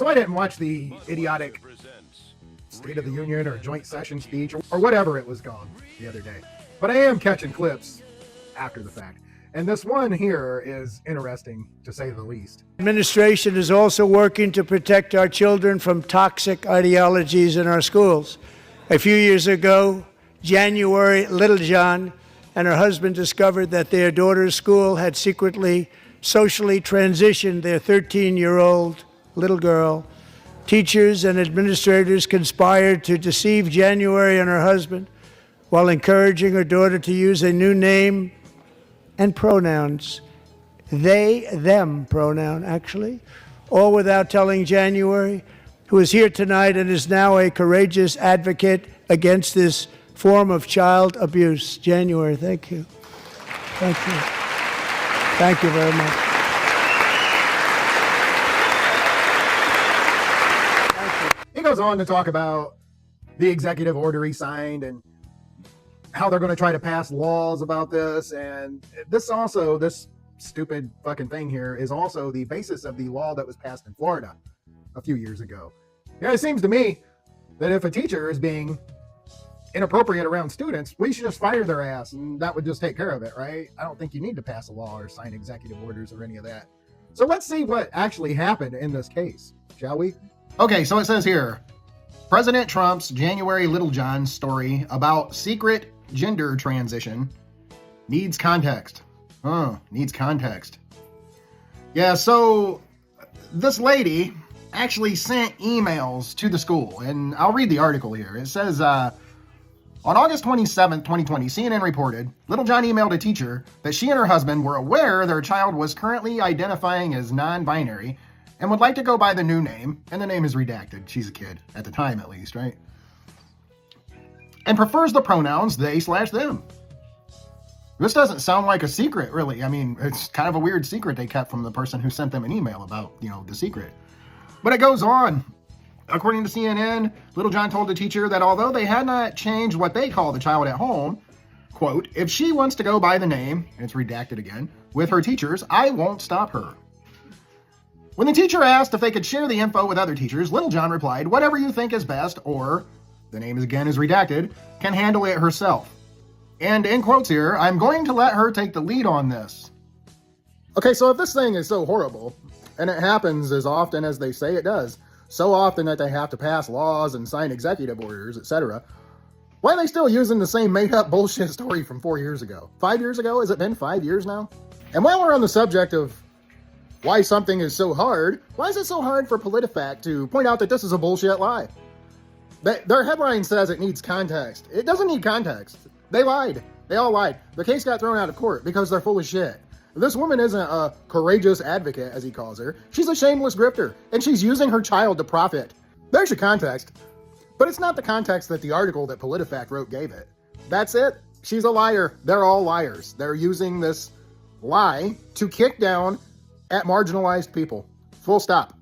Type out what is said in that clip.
So I didn't watch the idiotic State of the Union or joint session speech or whatever it was called the other day. But I am catching clips after the fact. And this one here is interesting, to say the least. Administration is also working to protect our children from toxic ideologies in our schools. A few years ago, January, Littlejohn and her husband discovered that their daughter's school had secretly socially transitioned their 13-year-old little girl. Teachers and administrators conspired to deceive January and her husband while encouraging her daughter to use a new name and pronouns, they, them pronoun, actually, all without telling January, who is here tonight and is now a courageous advocate against this form of child abuse. January, thank you. Thank you. Thank you very much. He goes on to talk about the executive order he signed and how they're going to try to pass laws about this. And this stupid fucking thing here is also the basis of the law that was passed in Florida a few years ago. Yeah, it seems to me that if a teacher is being inappropriate around students, we should just fire their ass and that would just take care of it, right? I don't think you need to pass a law or sign executive orders or any of that. So let's see what actually happened in this case, shall we? Okay, so it says here, President Trump's January Littlejohn story about secret gender transition needs context. Needs context. Yeah, so this lady actually sent emails to the school, and I'll read the article here. It says, on August 27th, 2020, CNN reported, Littlejohn emailed a teacher that she and her husband were aware their child was currently identifying as non-binary and would like to go by the new name, and the name is redacted. She's a kid, at the time at least, right? And prefers the pronouns they/them. This doesn't sound like a secret, really. I mean, it's kind of a weird secret they kept from the person who sent them an email about, the secret. But it goes on. According to CNN, Littlejohn told the teacher that although they had not changed what they call the child at home, quote, if she wants to go by the name, and it's redacted again, with her teachers, I won't stop her. When the teacher asked if they could share the info with other teachers, Littlejohn replied, whatever you think is best, or, the name again is redacted, can handle it herself. And in quotes here, I'm going to let her take the lead on this. Okay, so if this thing is so horrible, and it happens as often as they say it does, so often that they have to pass laws and sign executive orders, etc., why are they still using the same made-up bullshit story from 4 years ago? 5 years ago? Has it been 5 years now? And while we're on the subject of why something is so hard, why is it so hard for PolitiFact to point out that this is a bullshit lie? Their headline says it needs context. It doesn't need context. They lied. They all lied. The case got thrown out of court because they're full of shit. This woman isn't a courageous advocate, as he calls her. She's a shameless grifter, and she's using her child to profit. There's your context. But it's not the context that the article that PolitiFact wrote gave it. That's it. She's a liar. They're all liars. They're using this lie to kick down at marginalized people. Full stop.